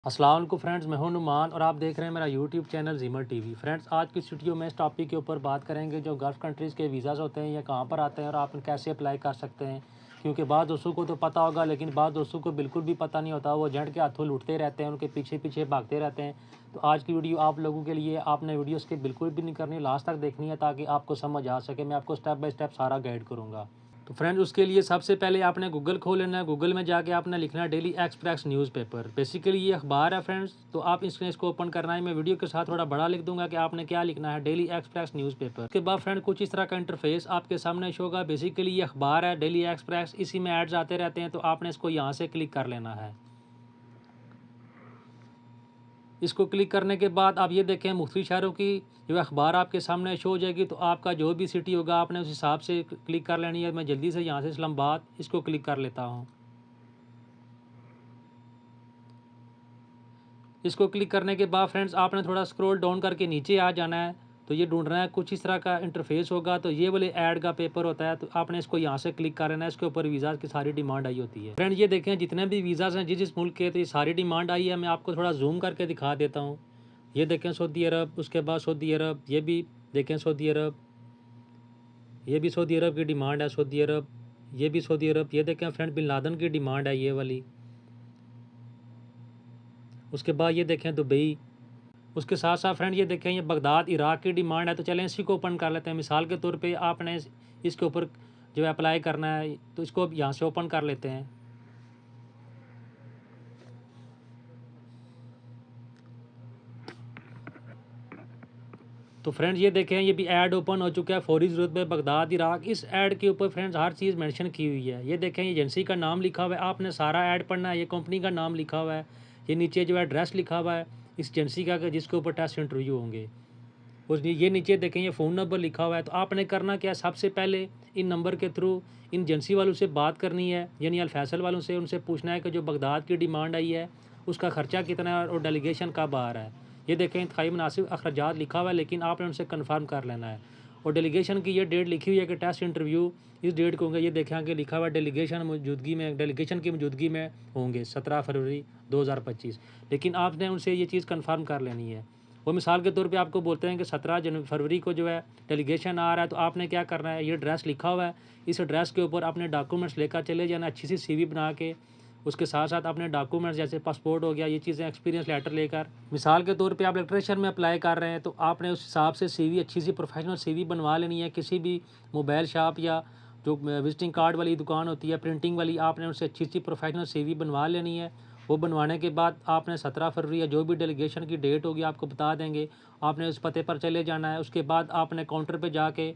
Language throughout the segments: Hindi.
अस्सलाम वालेकुम फ्रेंड्स, मैं हूं नुमान और आप देख रहे हैं मेरा यूट्यूब चैनल ज़ीमर टीवी। फ्रेंड्स, आज की इस वीडियो में इस टॉपिक के ऊपर बात करेंगे जो गल्फ़ कंट्रीज़ के वीज़ाज़ होते हैं या कहाँ पर आते हैं और आप कैसे अप्लाई कर सकते हैं। क्योंकि बाद दोस्तों को तो पता होगा, लेकिन बाद दोस्तों को बिल्कुल भी पता नहीं होता। वो एजेंट के हाथों लूटते रहते हैं, उनके पीछे पीछे भागते रहते हैं। तो आज की वीडियो आप लोगों के लिए, आपने वीडियो स्किप बिल्कुल भी नहीं करनी, लास्ट तक देखनी है ताकि आपको समझ आ सके। मैं आपको स्टेप बाय स्टेप सारा गाइड करूँगा। तो फ्रेंड्स, उसके लिए सबसे पहले आपने गूगल खोल लेना है। गूगल में जाके आपने लिखना है डेली एक्सप्रेस न्यूज़पेपर। बेसिकली ये अखबार है फ्रेंड्स, तो आप इसको ओपन करना है। मैं वीडियो के साथ थोड़ा बड़ा लिख दूंगा कि आपने क्या लिखना है, डेली एक्सप्रेस न्यूज़पेपर। उसके बाद फ्रेंड कुछ इस तरह का इंटरफेस आपके सामने शो होगा। बेसिकली ये अखबार है डेली एक्सप्रेस, इसी में एड्स आते रहते हैं, तो आपने इसको यहाँ से क्लिक कर लेना है। इसको क्लिक करने के बाद आप ये देखें मुख्तलिफ शहरों की जो अखबार आपके सामने शो हो जाएगी। तो आपका जो भी सिटी होगा आपने उस हिसाब से क्लिक कर लेनी है। मैं जल्दी से यहाँ से इस्लामाबाद इसको क्लिक कर लेता हूँ। इसको क्लिक करने के बाद फ्रेंड्स आपने थोड़ा स्क्रॉल डाउन करके नीचे आ जाना है। तो ये ढूंढना है, कुछ इस तरह का इंटरफेस होगा। तो ये वाले ऐड का पेपर होता है, तो आपने इसको यहाँ से क्लिक कर लेना है। इसके ऊपर वीज़ा की सारी डिमांड आई होती है। फ्रेंड, ये देखें जितने भी वीज़ाज़ हैं जिस मुल्क के, तो ये सारी डिमांड आई है। मैं आपको थोड़ा जूम करके दिखा देता हूँ। ये देखें सऊदी अरब, उसके बाद सऊदी अरब, ये भी देखें सऊदी अरब, ये भी सऊदी अरब की डिमांड है। सऊदी अरब, ये भी सऊदी अरब, ये देखें फ्रेंड बिन लादेन की डिमांड है ये वाली। उसके बाद ये देखें दुबई। उसके साथ साथ फ्रेंड ये देखें ये बगदाद इराक़ की डिमांड है। तो चलें इसी को ओपन कर लेते हैं। मिसाल के तौर पे आपने इसके ऊपर जो है अप्लाई करना है, तो इसको यहाँ से ओपन कर लेते हैं। तो फ्रेंड्स ये देखें ये भी ऐड ओपन हो चुका है। फौरी ज़रूरत पे बगदाद इराक़। इस ऐड के ऊपर फ्रेंड्स हर चीज़ मेंशन की हुई है। ये देखें ये एजेंसी का नाम लिखा हुआ है, आपने सारा ऐड पढ़ना है। ये कंपनी का नाम लिखा हुआ है। ये नीचे जो है एड्रेस लिखा हुआ है इस एजेंसी का, जिसके ऊपर टेस्ट इंटरव्यू होंगे। उस ये नीचे देखें ये फ़ोन नंबर लिखा हुआ है। तो आपने करना क्या है, सबसे पहले इन नंबर के थ्रू इन एजेंसी वालों से बात करनी है, यानी अल फैसल वालों से। उनसे पूछना है कि जो बगदाद की डिमांड आई है उसका ख़र्चा कितना है और डेलीगेशन कब आ रहा है। ये देखें इंतहाई मुनासिब अखराजात लिखा हुआ है, लेकिन आपने उनसे कन्फर्म कर लेना है। और डेलीगेशन की ये डेट लिखी हुई है कि टेस्ट इंटरव्यू इस डेट को होंगे। ये देखें आगे लिखा हुआ है डेलीगेशन की मौजूदगी में होंगे 17 फरवरी 2025। लेकिन आपने उनसे ये चीज़ कन्फर्म कर लेनी है। वो मिसाल के तौर पे आपको बोलते हैं कि 17 फरवरी को जो है डेलीगेशन आ रहा है, तो आपने क्या करना है, ये एड्रेस लिखा हुआ है, इस एड्रेस के ऊपर अपने डॉक्यूमेंट्स लेकर चले जाना, अच्छी सी सीवी बना के। उसके साथ साथ अपने डॉक्यूमेंट्स जैसे पासपोर्ट हो गया, ये चीज़ें, एक्सपीरियंस लेटर लेकर। मिसाल के तौर पे आप इलेक्ट्रिशियन में अप्लाई कर रहे हैं, तो आपने उस हिसाब से सीवी, अच्छी सी प्रोफेशनल सीवी बनवा लेनी है। किसी भी मोबाइल शॉप या जो विजिटिंग कार्ड वाली दुकान होती है प्रिंटिंग वाली, आपने उनसे अच्छी सी प्रोफेशनल सीवी बनवा लेनी है। वो बनवाने के बाद आपने 17 फरवरी या जो भी डेलीगेशन की डेट होगी आपको बता देंगे, आपने उस पते पर चले जाना है। उसके बाद आपने काउंटर पे जाके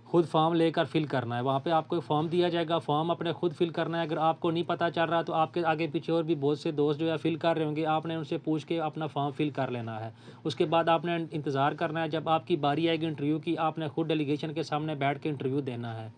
खुद फॉर्म लेकर फिल करना है। वहाँ पे आपको एक फॉर्म दिया जाएगा, फॉर्म अपने खुद फिल करना है। अगर आपको नहीं पता चल रहा तो आपके आगे पीछे और भी बहुत से दोस्त जो है फिल कर रहे होंगे, आपने उनसे पूछ के अपना फॉर्म फिल कर लेना है। उसके बाद आपने इंतज़ार करना है जब आपकी बारी आएगी इंटरव्यू की, आपने खुद डेलीगेशन के सामने बैठ के इंटरव्यू देना है।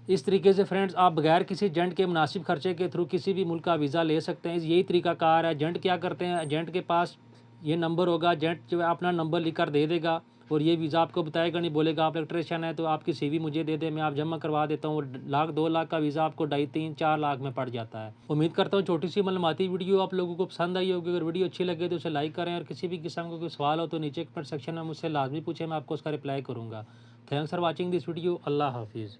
इस तरीके से फ्रेंड्स आप बगैर किसी एजेंट के मुनासिब खर्चे के थ्रू किसी भी मुल्क का वीज़ा ले सकते हैं। यही तरीकाकार है। एजेंट क्या करते हैं, एजेंट के पास ये नंबर होगा, एजेंट जो है अपना नंबर लिख कर दे देगा और ये वीज़ा आपको बताएगा नहीं, बोलेगा आप इलेक्ट्रिशियन है तो आपकी सीवी मुझे दे दे, मैं आप जमा करवा देता हूँ। 1 लाख 2 लाख का वीज़ा आपको 2.5 3 4 लाख में पड़ जाता है। उम्मीद करता हूँ छोटी सी मालूमाती वीडियो आप लोगों को पसंद आई होगी। अगर वीडियो अच्छी लगे तो उसे लाइक करें और किसी भी किस्म का कोई सवाल हो तो नीचे कमेंट सेक्शन में मुझसे लाजमी पूछें, मैं आपको उसका रिप्लाई करूँगा। Thanks for watching this video. अल्लाह हाफिज़।